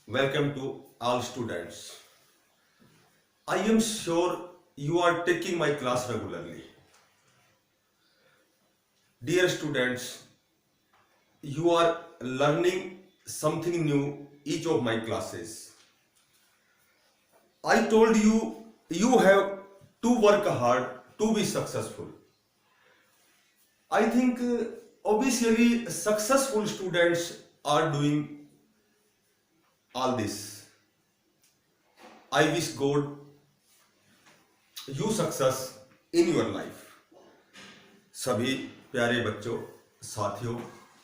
Welcome to all students. I am sure you are taking my class regularly. Dear students, you are learning something new each of my classes. I told you you have to work hard to be successful. I think obviously successful students are doing all this. I wish God you success in your life. सभी प्यारे बच्चों, साथियों,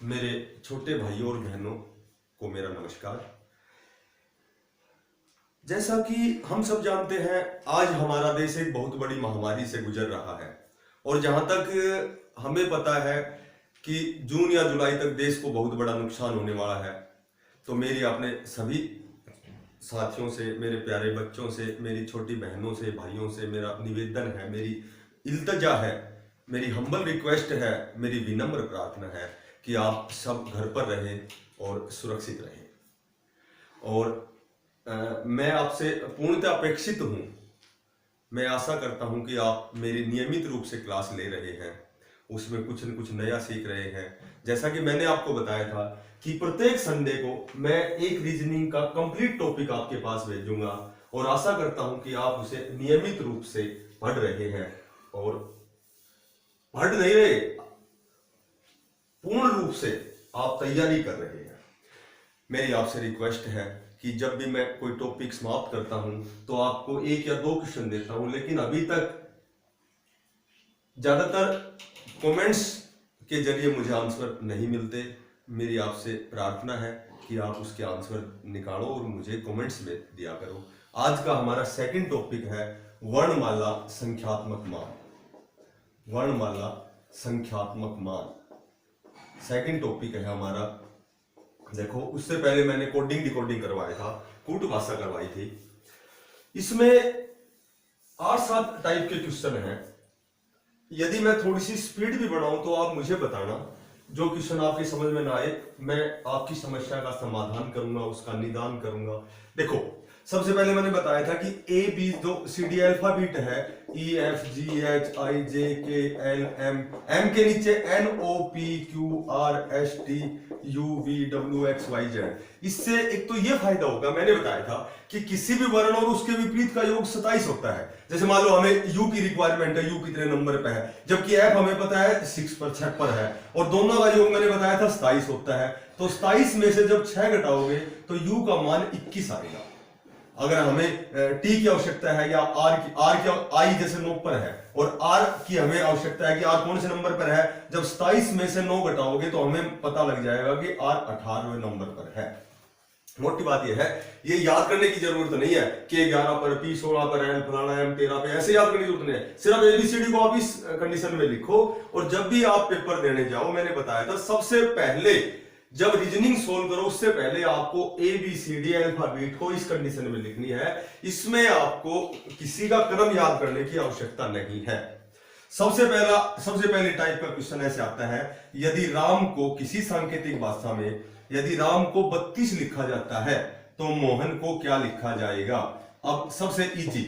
मेरे छोटे भाइयों और बहनों को मेरा नमस्कार। जैसा कि हम सब जानते हैं, आज हमारा देश एक बहुत बड़ी महामारी से गुजर रहा है और जहां तक हमें पता है कि जून या जुलाई तक देश को बहुत बड़ा नुकसान होने वाला है। तो मेरी अपने सभी साथियों से, मेरे प्यारे बच्चों से, मेरी छोटी बहनों से, भाइयों से मेरा निवेदन है, मेरी इल्तजा है, मेरी हम्बल रिक्वेस्ट है, मेरी विनम्र प्रार्थना है कि आप सब घर पर रहें और सुरक्षित रहें। और मैं आपसे पूर्णतः अपेक्षित हूँ, मैं आशा करता हूँ कि आप मेरी नियमित रूप से क्लास ले रहे हैं, उसमें कुछ न कुछ नया सीख रहे हैं। जैसा कि मैंने आपको बताया था कि प्रत्येक संडे को मैं एक रीजनिंग का कंप्लीट टॉपिक आपके पास भेजूंगा और आशा करता हूं कि आप उसे नियमित रूप से पढ़ रहे हैं और पढ़ नहीं रहे, पूर्ण रूप से आप तैयारी कर रहे हैं। मेरी आपसे रिक्वेस्ट है कि जब भी मैं कोई टॉपिक समाप्त करता हूं तो आपको 1 या 2 क्वेश्चन देता हूं, लेकिन अभी तक ज्यादातर कमेंट्स के जरिए मुझे आंसर नहीं मिलते। मेरी आपसे प्रार्थना है कि आप उसके आंसर निकालो और मुझे कमेंट्स में दिया करो। आज का हमारा सेकंड टॉपिक है वर्णमाला संख्यात्मक मान। वर्णमाला संख्यात्मक मान सेकंड टॉपिक है हमारा। देखो, उससे पहले मैंने कोडिंग डिकोडिंग करवाया था, कूट भाषा करवाई थी। इसमें 8-7 टाइप के क्वेश्चन हैं। यदि मैं थोड़ी सी स्पीड भी बढ़ाऊं तो आप मुझे बताना, जो क्वेश्चन आपकी समझ में ना आए मैं आपकी समस्या का समाधान करूंगा, उसका निदान करूंगा। देखो, सबसे पहले मैंने बताया था कि ए बी जो सी डी अल्फाबेट है, E F G H I जे के एल एम, एम के नीचे N O P Q R S T U V W X Y Z. इससे एक तो ये फायदा होगा, मैंने बताया था कि किसी भी वर्ण और उसके विपरीत का योग 27 होता है। जैसे मान लो हमें यू की रिक्वायरमेंट है, यू कितने नंबर पे है, जबकि एफ हमें पता है 6 पर 6 पर है, और दोनों का योग मैंने बताया था 27 होता है। तो 27 में से जब 6 घटाओगे तो यू का मान 21 आएगा। अगर हमें टी की आवश्यकता है या आर की आई जैसे 9 पर है और आर की हमें आवश्यकता है कि आर कौन से नंबर पर है, जब 27 में से 9 घटाओगे तो हमें पता लग जाएगा कि आर 18वें नंबर पर है। मोटी बात यह है, ये याद करने की जरूरत नहीं है कि 11 पर, पी 16 पर, एल फलाना, एम 13 पे, ऐसे याद करने की जरूरत नहीं है। सिर्फ एबीसीडी को आप इस कंडीशन में लिखो और जब भी आप पेपर देने जाओ, मैंने बताया था सबसे पहले जब रीजनिंग सोल्व करो उससे पहले आपको A B C D alphabet को इस कंडीशन में लिखनी है। इसमें आपको किसी का क्रम याद करने की आवश्यकता नहीं है। सबसे पहले टाइप का क्वेश्चन ऐसे आता है, यदि राम को किसी सांकेतिक भाषा में यदि राम को 32 लिखा जाता है तो मोहन को क्या लिखा जाएगा। अब सबसे इजी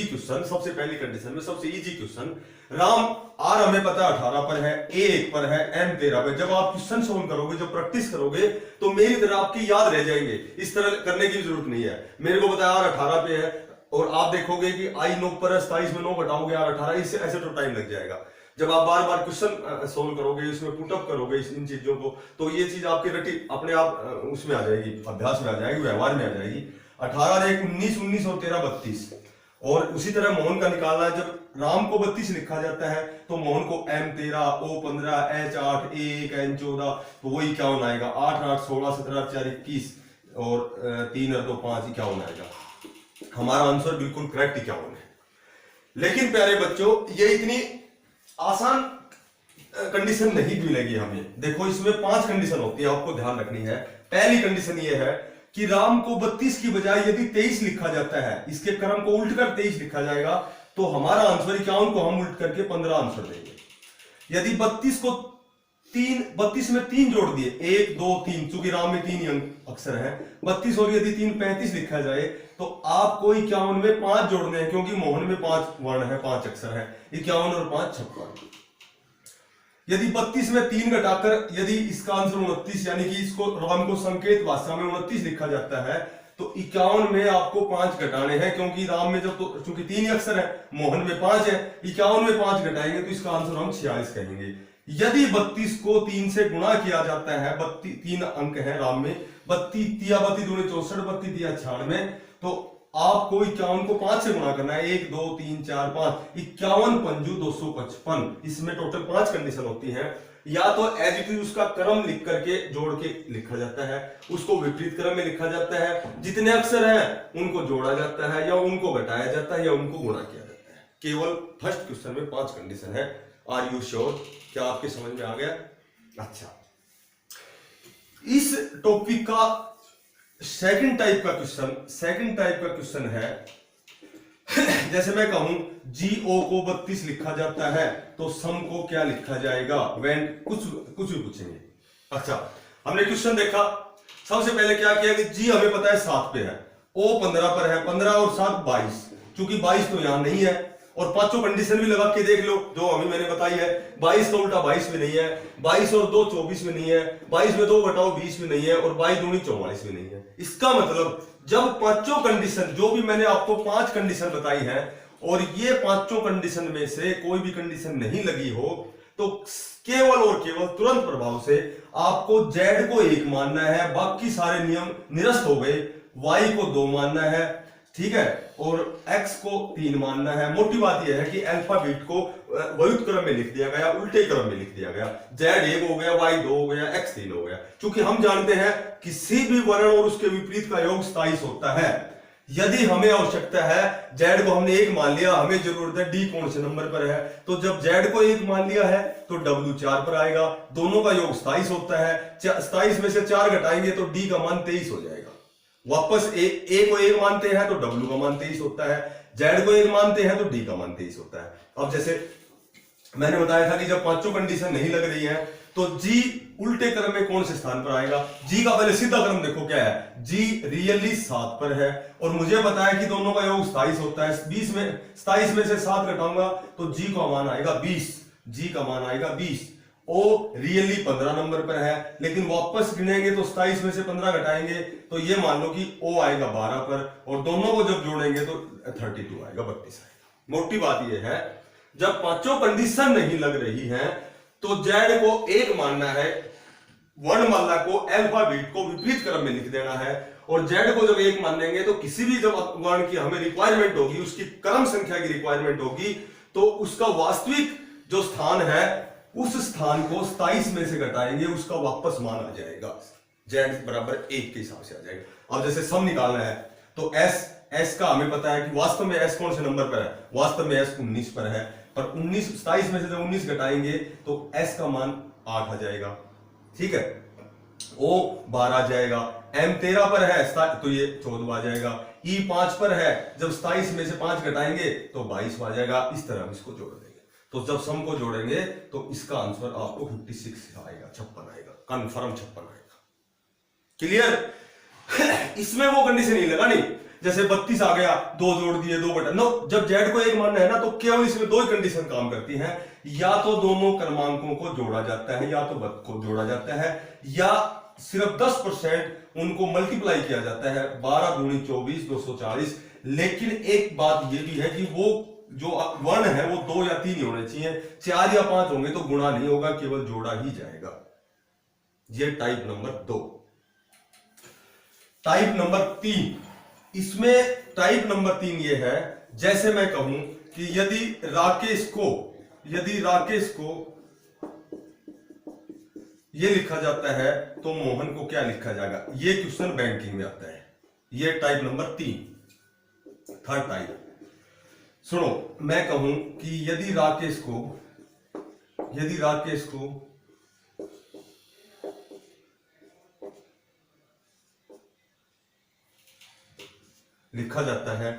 क्वेश्चन, सबसे पहली कंडीशन में सबसे इजी क्वेश्चन, राम आर हमें पता 18 पर है, ए 1 पर है, एम 13 पर। जब आप क्वेश्चन सोल्व करोगे, जब प्रैक्टिस करोगे तो मेरी तरह आपके याद रह जाएंगे। इस तरह करने की जरूरत नहीं है। मेरे को बताया आर 18 पे है और आप देखोगे कि आई 9 पर है, 27 में 9 घटाओगे आर 18, इससे ऐसे तो टाइम लग जाएगा। जब आप बार बार क्वेश्चन सोल्व करोगे, इसमें पुटअप करोगे इन चीजों को, तो ये चीज आपकी रटी अपने आप उसमें आ जाएगी, अभ्यास में आ जाएगी, व्यवहार में आ जाएगी। 18 1 19, 19 और 13 32। और उसी तरह मोहन का निकालना है। जब राम को 32 लिखा जाता है तो मोहन को एम 13, ओ 15, एच 8, ए 1, एन 14, तो वो 51 आएगा। 8 8 16 17 4 21 और 3 और 2 5 51 आएगा। हमारा आंसर बिल्कुल करेक्ट 51 है। लेकिन प्यारे बच्चों, ये इतनी आसान कंडीशन नहीं मिलेगी हमें। देखो, इसमें 5 कंडीशन होती है, आपको ध्यान रखनी है। पहली कंडीशन ये है कि राम को 32 की बजाय यदि 23 लिखा जाता है, इसके क्रम को उल्ट कर 23 लिखा जाएगा, तो हमारा आंसर 51 को हम उल्ट करके 15 आंसर देंगे। यदि 32 को 32 में 3 जोड़ दिए, 1 2 3, चूंकि राम में 3 ही अंक अक्षर है, 32 और यदि 3 35 लिखा जाए तो आपको 51 में 5 जोड़ने हैं, क्योंकि मोहन में 5 वर्ण है, 5 अक्षर है, 51 और 5 56। यदि 32 में 3 घटाकर यदि इसका आंसर 29, यानी कि इसको राम को संकेत भाषा में 29 लिखा जाता है, तो 51 में आपको 5 घटाने हैं, क्योंकि राम में जब तो चूंकि 3 ही अक्षर है, मोहन में 5 है, 51 में 5 घटाएंगे तो इसका आंसर हम 46 कहेंगे। यदि 32 को 3 से गुणा किया जाता है, 3 अंक है राम में, 32 या 32 दूनी 64, 32 या 96, तो आपको 51 को 5 से गुणा करना है, 1 2 3 4 5, 51 पंजू 255। इसमें टोटल 5 कंडीशन होती हैं। या तो एज इट इज उसका क्रम लिख करके जोड़ के लिखा जाता है, उसको विपरीत क्रम में लिखा जाता है, जितने अक्षर हैं उनको जोड़ा जाता है, या उनको घटाया जाता है, या उनको गुणा किया जाता है। केवल फर्स्ट क्वेश्चन में 5 कंडीशन है। Are you sure? क्या आपके समझ में आ गया? अच्छा, इस टॉपिक का सेकंड टाइप का क्वेश्चन है, जैसे मैं कहूं GO को 32 लिखा जाता है तो सम को क्या लिखा जाएगा, वेन कुछ भी पूछेंगे। अच्छा, हमने क्वेश्चन देखा, सबसे पहले क्या किया कि G हमें पता है 7 पे है, O 15 पर है, 15 और 7 22, चूंकि 22 तो यहां नहीं है, और पांचों कंडीशन भी लगा के देख लो जो अभी मैंने बताई है। 22 का उल्टा 22 में नहीं है, 22 और 2 24 में नहीं है, 22 में 2 घटाओ 20 में नहीं है, और 22 दूनी 44 में नहीं है। इसका मतलब जब पांचों कंडीशन, जो भी मैंने आपको 5 कंडीशन बताई है, और ये पांचों कंडीशन में से कोई भी कंडीशन नहीं लगी हो, तो केवल और केवल तुरंत प्रभाव से आपको Z को 1 मानना है, बाकी सारे नियम निरस्त हो गए। Y को 2 मानना है, ठीक है, और x को 3 मानना है। मोटी बात यह है कि अल्फाबेट को वयुक्त क्रम में लिख दिया गया, उल्टे क्रम में लिख दिया गया। Z 1 हो गया, Y 2 हो गया, x 3 हो गया, क्योंकि हम जानते हैं किसी भी वर्ण और उसके विपरीत का योग 27 होता है। यदि हमें आवश्यकता है, Z को हमने 1 मान लिया, हमें जरूरत है D कौन से नंबर पर है, तो जब Z को 1 मान लिया है तो W 4 पर आएगा। दोनों का योग 27 होता है, 27 में से 4 घटाएंगे तो D का मान 23 हो जाएगा। वापस A को 1 मानते हैं तो W का मान 23 होता है, Z को 1 मानते हैं तो D का मान 23 होता है। अब जैसे मैंने बताया था कि जब पांचों कंडीशन नहीं लग रही है तो G उल्टे क्रम में कौन से स्थान पर आएगा। G का पहले सीधा क्रम देखो क्या है, G रियली 7 पर है, और मुझे बताया कि दोनों का योग 27 होता है। 27 में से 7 घटाऊंगा तो G का मान आएगा 20, G का मान आएगा 20। O रियली 15 नंबर पर है, लेकिन वापस गिनेंगे तो 27 में से 15 घटाएंगे तो ये मान लो कि O आएगा 12 पर, और दोनों को जब जोड़ेंगे तो 32 आएगा, 32 आएगा। मोटी बात ये है, जब पांचों कंडीशन नहीं लग रही हैं तो Z को 1 मानना है, वर्णमाला को अल्फाबेट को विपरीत क्रम में लिख देना है, और Z को जब 1 मान लेंगे तो किसी भी जब वर्ण की हमें रिक्वायरमेंट होगी, उसकी क्रम संख्या की रिक्वायरमेंट होगी, तो उसका वास्तविक जो स्थान है उस स्थान को 27 में से घटाएंगे, उसका वापस मान आ जाएगा, Z बराबर 1 के हिसाब से आ जाएगा। अब जैसे सम निकालना है तो S का हमें पता है कि वास्तव में S कौन से नंबर पर है, वास्तव में S 19 पर है, पर 27 में से जब 19 घटाएंगे तो S का मान 8 आ जाएगा, ठीक है, O 12 आ जाएगा, M 13 पर है तो ये 14 आ जाएगा, E 5 पर है, जब 27 में से 5 घटाएंगे तो 22 आ जाएगा। इस तरह हम इसको जोड़ देंगे, तो जब सम को जोड़ेंगे तो इसका आंसर आपको 56 आएगा, 56 आएगा, कंफर्म 56 आएगा। क्लियर? इसमें वो कंडीशन नहीं लगा, नहीं जैसे 32 आ गया, 2 जोड़ दिए, 2 बटा 9। जब Z को 1 मानना है ना, तो केवल इसमें 2 ही कंडीशन काम करती हैं, या तो दोनों क्रमांकों को जोड़ा जाता है, या तो बद को जोड़ा जाता है, या सिर्फ 10% उनको मल्टीप्लाई किया जाता है, 12 दूनी 24, 240। लेकिन एक बात यह भी है कि वो जो वर्ण है वो 2 या 3 ही होने चाहिए, 4 या 5 होंगे तो गुणा नहीं होगा, केवल जोड़ा ही जाएगा। ये टाइप नंबर 2। टाइप नंबर 3, इसमें टाइप नंबर 3 ये है, जैसे मैं कहूं कि यदि राकेश को ये लिखा जाता है तो मोहन को क्या लिखा जाएगा। ये क्वेश्चन बैंकिंग में आता है। ये टाइप नंबर 3, थर्ड टाइप। सुनो, मैं कहूं कि यदि राकेश को लिखा जाता है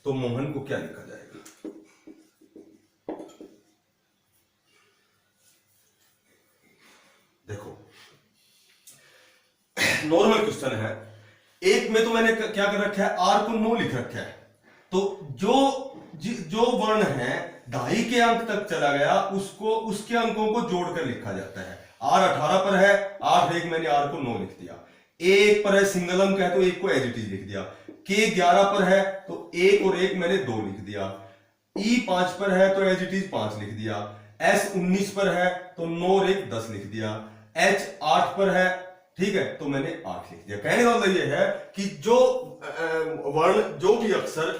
तो मोहन को क्या लिखा जाएगा। है, एक में तो मैंने क्या कर रखा है, आर को 9 लिख रखा है, तो जो वर्ण है 2.5 के अंक तक चला गया उसको उसके अंकों को जोड़कर लिखा जाता है। आर 18 पर है, 8 1 मैंने आर को 9 लिख दिया। एक पर है सिंगल अंक है तो एक को एज इट इज लिख दिया। के 11 पर है तो 1 और 1 मैंने 2 लिख दिया। ई 5 पर है तो एज इट इज 5 लिख दिया। एस 19 पर है तो 9 और 1 10 लिख दिया। एच 8 पर है, ठीक है, तो मैंने 8 लिख दिया। कहने वाला ये है कि जो वर्ण, जो भी अक्षर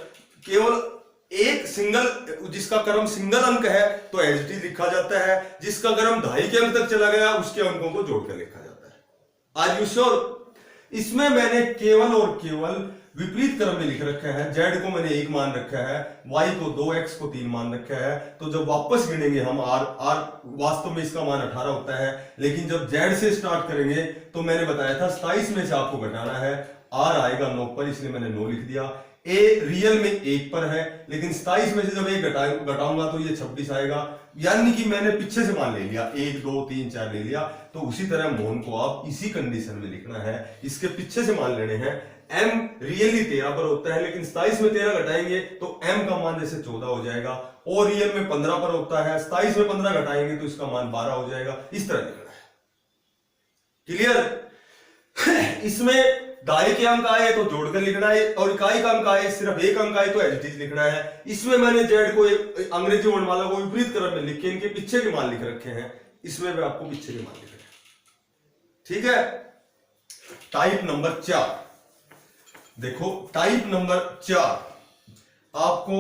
केवल एक सिंगल, जिसका क्रम सिंगल अंक है तो एज इट इज लिखा जाता है, जिसका क्रम 2.5 के अंक तक चला गया उसके अंकों को जोड़कर लिखा जाता है। Are you sure? इसमें मैंने केवल और केवल विपरीत क्रम में लिख रखा है। z को मैंने 1 मान रखा है, y को 2, x को 3 मान रखा है। तो जब वापस गिनेंगे हम r वास्तव में इसका मान 18 होता है, लेकिन जब z से स्टार्ट करेंगे तो मैंने बताया था 27 में से आपको घटाना है, r आएगा 9 पर, इसलिए मैंने 9 लिख दिया। a रियल में 1 पर है, लेकिन 27 में से जब 1 घटाऊंगा तो ये 26 आएगा, यानी कि मैंने पीछे से मान ले लिया, 1 2 3 4 ले लिया। तो उसी तरह मोहन को आप इसी कंडीशन में लिखना है, इसके पीछे से मान लेने हैं। m रियली 13 पर होता है, लेकिन 27 में 13 घटाएंगे तो m का मान जैसे 14 हो जाएगा, और रियल में 15 पर होता है, 27 में 15 घटाएंगे तो इसका मान 12 हो जाएगा। इस तरह लिखना है। क्लियर? इसमें 2.5 के अंक आए तो जोड़कर लिखना है, और इकाई का अंक आए, सिर्फ 1 अंक आए तो एज इट इज लिखना है। इसमें मैंने z को एक अंग्रेजी वर्णमाला को विपरीत क्रम में लिख के इनके पीछे के मान लिख रखे हैं, इसमें भी आपको पीछे के मान लिख रहे हैं। ठीक है? टाइप नंबर 4 देखो, टाइप नंबर 4 आपको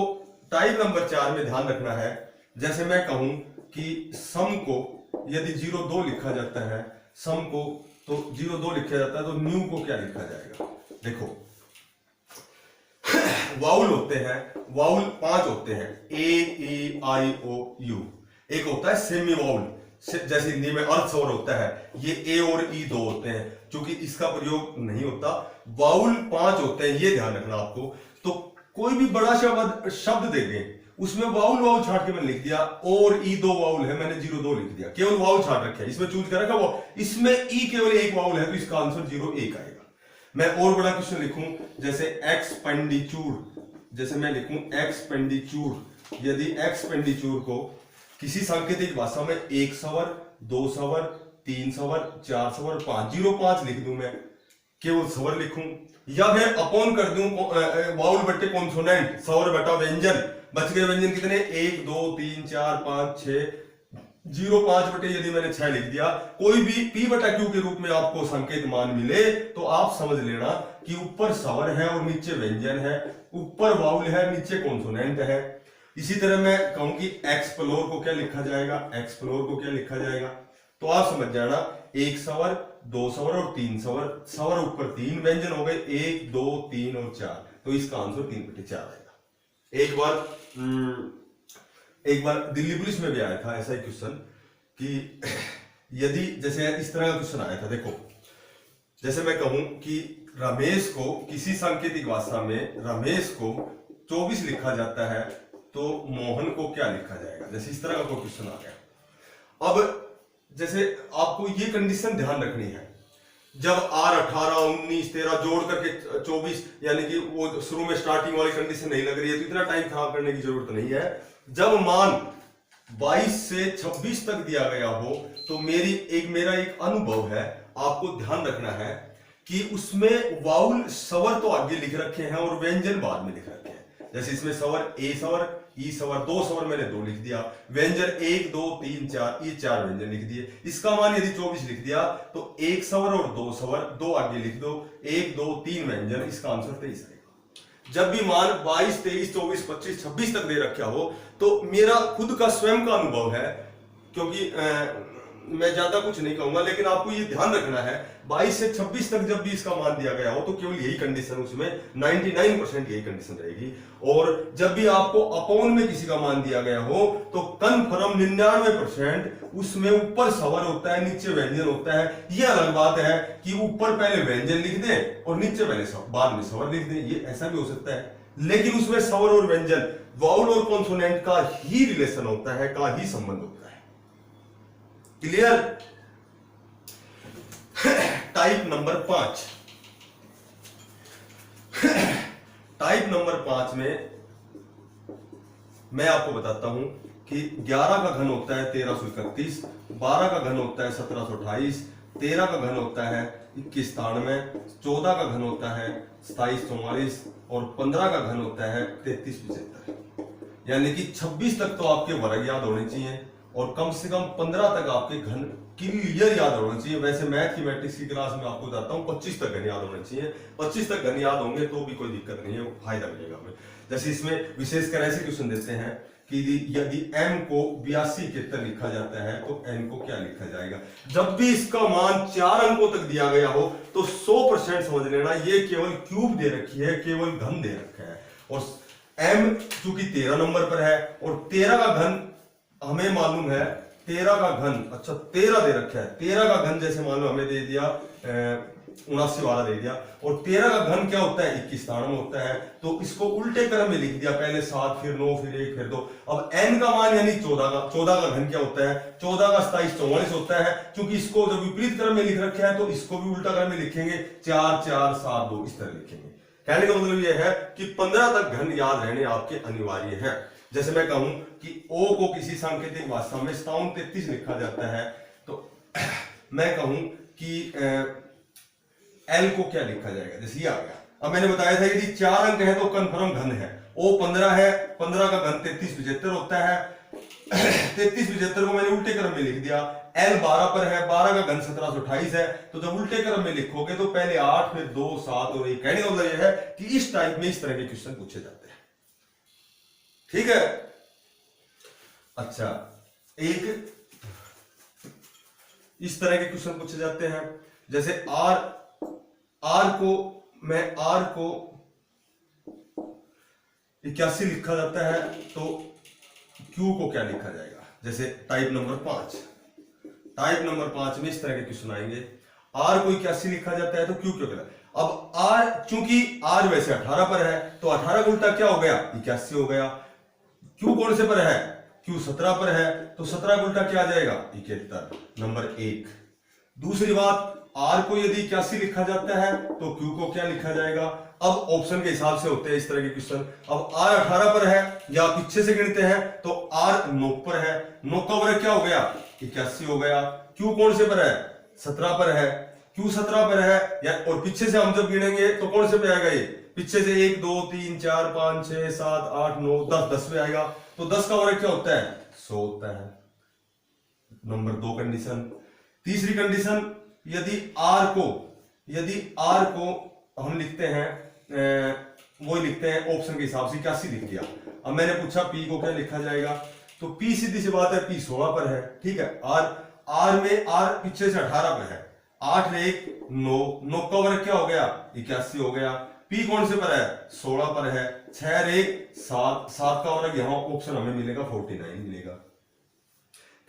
टाइप नंबर 4 में ध्यान रखना है। जैसे मैं कहूं कि सम को यदि 0 2 लिखा जाता है, सम को तो 0 2 लिखा जाता है, तो न्यू को क्या लिखा जाएगा? देखो वाउल होते हैं, वाउल 5 होते हैं, ए ई आई ओ यू। एक होता है सेमी वाउल, जैसे हिंदी में अर्थ स्वर होता है, ये ए और ई 2 होते हैं, क्योंकि इसका प्रयोग नहीं होता। वाउल 5 होते हैं, ये ध्यान रखना आपको। तो कोई भी बड़ा शब्द देंगे, उसमें वाउल वाउल छाट के मैंने लिख दिया, और ई 2 वाउल है, मैंने 0 2 लिख दिया, केवल वाउल छाट रखे, इसमें चूज कर रखा वो, इसमें ई केवल 1 वाउल है, तो इसका आंसर 0 1 आएगा। मैं और बड़ा क्वेश्चन लिखूं, जैसे एक्सपेंडिचर, जैसे मैं लिखूं एक्सपेंडिचर, यदि एक्सपेंडिचर को किसी सांकेतिक भाषा में 1 सवर 2 सवर 3 सवर 4 सवर 5 0 5 लिख दूं, मैं केवल सवर लिखूं, या फिर अपॉन कर दूं वाउल बट्टे कॉन्सोनेंट, सवर बटा व्यंजन, बच गए व्यंजन कितने, 1 2 3 4 5 6, 0 5 बटे यदि मैंने 6 लिख दिया, कोई भी p बटा q के रूप में आपको संकेत मान मिले तो आप समझ लेना कि ऊपर सवर है और नीचे व्यंजन है, ऊपर वाउल है नीचे कॉन्सोनेंट है। इसी तरह मैं कहूं कि एक्सप्लोर को क्या लिखा जाएगा, एक्सप्लोर को क्या लिखा जाएगा, तो आप समझ जाना 1 सवर 2 सवर और 3 सवर, सवर ऊपर 3 व्यंजन हो गए, 1 2 3 और 4, तो इसका आंसर 3 बटे 4 आएगा। एक बार दिल्ली पुलिस में भी आया था ऐसा ही क्वेश्चन कि यदि जैसे इस तरह का क्वेश्चन आया था, देखो जैसे मैं कहूं कि रमेश को किसी सांकेतिक भाषा में रमेश को 24 लिखा जाता है, तो मोहन को क्या लिखा जाएगा, जैसे इस तरह का कोई क्वेश्चन आ गया। अब जैसे आपको ये कंडीशन ध्यान रखनी है, जब r 18 19 13 जोड़ करके 24, यानी कि वो शुरू में स्टार्टिंग वाली कंडीशन नहीं लग रही है, तो इतना टाइम खराब करने की जरूरत नहीं है। जब मान 22 से 26 तक दिया गया हो, तो मेरा एक अनुभव है, आपको ध्यान रखना है कि उसमें वाउल सवर तो आगे लिख रखे हैं और व्यंजन बाद में लिख रखे हैं। जैसे इसमें सवर ए सवर ई सवर 2 सवर मैंने 2 लिख दिया, व्यंजन 1 2 3 4, ये 4 व्यंजन लिख दिए। इसका मान यदि 24 लिख दिया तो 1 सवर और 2 सवर 2 आगे लिख दो, 1 2 3 व्यंजन, इसका आंसर 23 आएगा। जब भी मान 22 23 24 25 26 तक दे रखा हो, तो मेरा खुद का स्वयं का अनुभव है, क्योंकि मैं ज्यादा कुछ नहीं कहूंगा, लेकिन आपको ये ध्यान रखना है 22 से 26 तक जब भी इसका मान दिया गया हो तो केवल यही कंडीशन, उसमें 99% यही कंडीशन रहेगी। और जब भी आपको अपॉन में किसी का मान दिया गया हो तो कन्फर्म 99% उसमें ऊपर सवर होता है नीचे व्यंजन होता है। यह अलग बात है कि ऊपर पहले व्यंजन लिख दें और नीचे पहले बाद में सवर लिख दें, ये ऐसा भी हो सकता है, लेकिन उसमें सवर और व्यंजन वाउल और कॉन्सोनेंट का ही रिलेशन होता है, का ही संबंध होता है। Clear? Type number 5, type number 5 में मैं आपको बताता हूं कि 11 का घन होता है 1331, 12 का घन होता है 1728, 13 का घन होता है 2193, 14 का घन होता है 2744 और 15 का घन होता है 3375। यानी कि 26 तक तो आपके वर्ग याद होने चाहिए और कम से कम 15 तक आपके घन क्लियर याद होना चाहिए। वैसे मैथ की मैट्रिक्स की क्लास में आपको बताता हूँ 25 तक घन याद होना चाहिए। 25 तक घन याद होंगे तो भी कोई दिक्कत नहीं है, फायदा मिलेगा हमें। जैसे इसमें विशेषकर ऐसे क्वेश्चन देते हैं कि यदि m को 82 के तरह लिखा जाता है तो n को क्या लिखा जाएगा। जब भी इसका मान 4 अंकों तक दिया गया हो तो 100% समझ लेना ये केवल क्यूब दे रखी है, केवल घन दे रखा है। और m चूंकि 13 नंबर पर है और 13 का घन हमें मालूम है, 13 का घन, अच्छा 13 दे रखा है, 13 का घन जैसे मान लो हमें दे दिया 79 वाला दे दिया और 13 का घन क्या होता है 21 होता है, तो इसको उल्टे क्रम में लिख दिया, पहले 7 फिर 9 फिर 1 फिर 2। अब n का मान यानी 14 का घन क्या होता है 14 का 27 44 होता है। क्योंकि इसको जब विपरीत क्रम में लिख रखा है तो इसको भी उल्टा क्रम में लिखेंगे 4 4 7 2 इस तरह लिखेंगे। कहने का मतलब यह है कि 15 तक घन याद रहने आपके अनिवार्य है। जैसे मैं कहूं कि O को किसी सांकेतिक भाषा में 5733 लिखा जाता है तो मैं कहूं कि L को क्या लिखा जाएगा, जैसे ये आ गया। अब मैंने बताया था यदि 4 अंक है तो कंफर्म घन है। O 15 है, 15 का घन 3375 होता है। 3375 को मैंने उल्टे क्रम में लिख दिया। L 12 पर है, 12 का घन 1728 है, तो जब उल्टे क्रम में लिखोगे तो पहले 8 फिर 2 7 और 1। कहने का मतलब यह है कि इस टाइप में इस तरह के क्वेश्चन पूछे जाते हैं। ठीक है। अच्छा, एक इस तरह के क्वेश्चन पूछे जाते हैं जैसे R को 81 लिखा जाता है तो Q को क्या लिखा जाएगा। जैसे टाइप नंबर 5 में इस तरह के क्वेश्चन आएंगे। R को 81 लिखा जाता है तो Q क्यों कहलाता है। अब R चूंकि R वैसे 18 पर है तो 18 का उल्टा क्या हो गया 81 हो गया। Q कौन से पर है Q 17 पर है तो 17 का उल्टा क्या आ जाएगा 71। नंबर 1। दूसरी बात R को यदि 81 लिखा जाता है तो Q को क्या लिखा जाएगा। अब ऑप्शन के हिसाब से होते हैं इस तरह के क्वेश्चन। अब R 18 पर है या पीछे से गिनते हैं तो R 9 पर है, 9 का वर्ग क्या हो गया 81 हो गया। Q कौन से पर है 17 पर है, Q 17 पर है या और पीछे से हम जब गिनेंगे तो कौन से पे आएगा ये पीछे से 1 2 3 4 5 6 7 8 9 10 पे आएगा। तो 10 का वर्ग क्या होता है 100 होता है। Number 2 condition. तीसरी कंडीशन यदि R को हम लिखते हैं वो लिखते हैं ऑप्शन के हिसाब से 81 लिख दिया। अब मैंने पूछा P को क्या लिखा जाएगा तो P सीधी सी बात है P 16 पर है। ठीक है। R में R पीछे से 18 पर है, 8 1 9, 9 का वर्ग क्या हो गया 81 हो गया। P कौन से पर है 16 पर है, 6 1 7, 7 का वर्ग यहाँ ऑप्शन हमें मिलेगा 49 मिलेगा।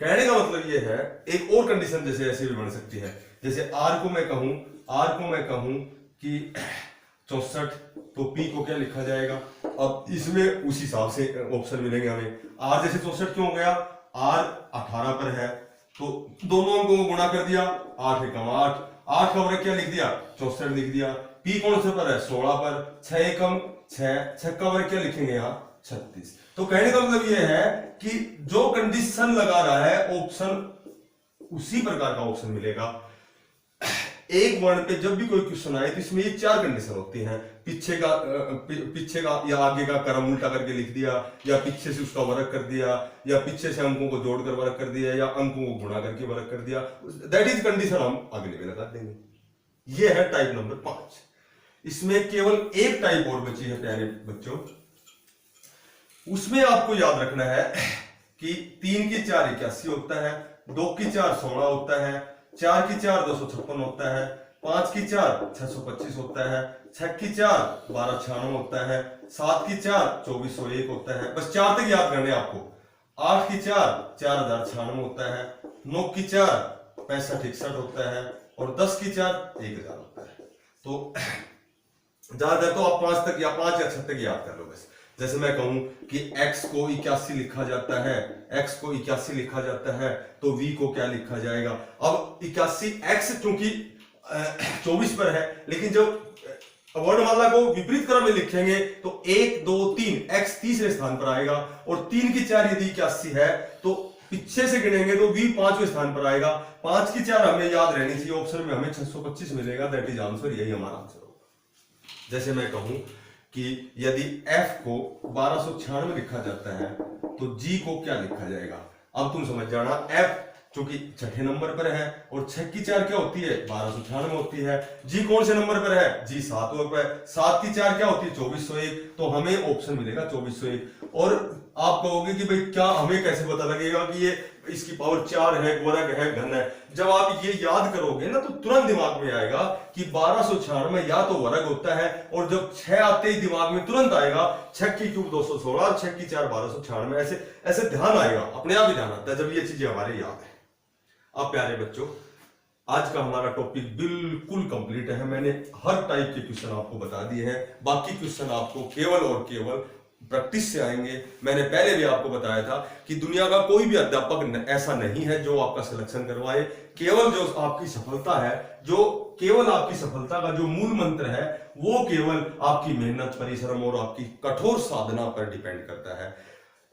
कहने का मतलब ये है एक और कंडीशन जैसे ऐसे भी बन सकती है। जैसे R को मैं कहूं कि 64 तो P को क्या लिखा जाएगा। अब इसमें उस हिसाब से ऑप्शन मिलेंगे हमें। R जैसे 64 क्यों हो गया R 18 पर है तो दोनों अंकों को गुणा कर दिया 8 एकम 8, 8 का वर्ग क्या लिख दिया 64 लिख दिया। P कौन से पर है 16 पर, 6 एकम 6 का वर्ग क्या लिखेंगे यहाँ 36। तो कहने का मतलब यह है कि जो कंडीशन लगा रहा है ऑप्शन उसी प्रकार का ऑप्शन मिलेगा। एक वर्ण पे जब भी कोई क्वेश्चन आए तो इसमें ये 4 कंडीशन होती हैं। पीछे का या आगे का क्रम उल्टा करके लिख दिया, या पीछे से उसका वर्ग कर दिया, या पीछे से अंकों को जोड़कर वर्ग कर दिया, या अंकों को गुणा करके वर्ग कर दिया। दैट इज कंडीशन हम अगले में लगा देंगे। ये है टाइप नंबर 5। इसमें केवल एक टाइप और बची है प्यारे बच्चों, उसमें आपको याद रखना है कि 3 की 4 81 होता है, 2 की 4 16 होता है, 4 की 4 256 होता है, 5 की 4 625 होता है, 6 की 4 1296 होता है, 7 की 4 2401 होता है। बस 4 तक याद करने आपको। 8 की 4 4096 होता है, 9 की 4 6561 होता है और 10 की 4 1000 होता है। तो ज्यादातर तो आप 5 तक या 5 या 6 तक याद कर लो बस। जैसे मैं कहूं कि x को 81 लिखा जाता है, x को 81 लिखा जाता है तो v को क्या लिखा जाएगा। अब 81 x चूंकि 24 पर है, लेकिन जब वर्णमाला को विपरीत क्रम में लिखेंगे तो 1 2 3 x तीसरे स्थान पर आएगा और 3 की 4 यदि 81 है तो पीछे से गिनेंगे तो v पांचवें स्थान पर आएगा। 5 की 4 हमें याद रहनी चाहिए, ऑप्शन में हमें 625 मिलेगा, दैट इज आंसर, यही हमारा आंसर होगा। जैसे मैं कहूं कि यदि f को 1296 लिखा जाता है तो g को क्या लिखा जाएगा। अब तुम समझ जाना, f चूंकि छठे नंबर पर है और 6 की 4 क्या होती है 1296 होती है, जी कौन से नंबर पर है, जी 7 पर, 7 की 4 क्या होती है 2401, तो हमें ऑप्शन मिलेगा 2401। और आप कहोगे कि भाई क्या हमें कैसे पता लगेगा कि ये इसकी पावर 4 है, वर्ग है, घन है। जब आप ये याद करोगे ना तो तुरंत दिमाग में आएगा कि 1296 या तो वर्ग होता है, और जब 6 आते ही दिमाग में तुरंत आएगा 6 की क्यूब 216, 6 की 4 1296, ऐसे ऐसे ध्यान आएगा, अपने आप ही ध्यान आता है जब ये चीजें हमारे याद है। अब प्यारे बच्चों, आज का हमारा टॉपिक बिल्कुल कंप्लीट है। मैंने हर टाइप के क्वेश्चन आपको बता दिए हैं, बाकी क्वेश्चन आपको केवल और केवल प्रैक्टिस से आएंगे। मैंने पहले भी आपको बताया था कि दुनिया का कोई भी अध्यापक ऐसा नहीं है जो आपका सिलेक्शन करवाए। केवल जो आपकी सफलता है, जो केवल आपकी सफलता का जो मूल मंत्र है, वो केवल आपकी मेहनत, परिश्रम और आपकी कठोर साधना पर डिपेंड करता है।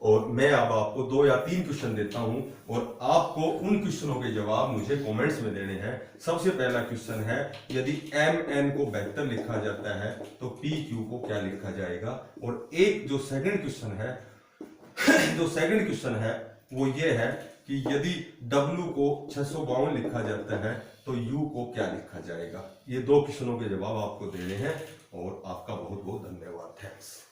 और मैं अब आपको 2 या 3 क्वेश्चन देता हूं और आपको उन क्वेश्चनों के जवाब मुझे कमेंट्स में देने हैं। सबसे पहला क्वेश्चन है, यदि mn को बेहतर लिखा जाता है तो pq को क्या लिखा जाएगा। और एक जो सेकंड क्वेश्चन है वो ये है कि यदि w को 652 लिखा जाता है तो u को क्या लिखा जाएगा। ये 2 क्वेश्चनों के जवाब आपको देने हैं और आपका बहुत बहुत धन्यवाद। थैंक्स।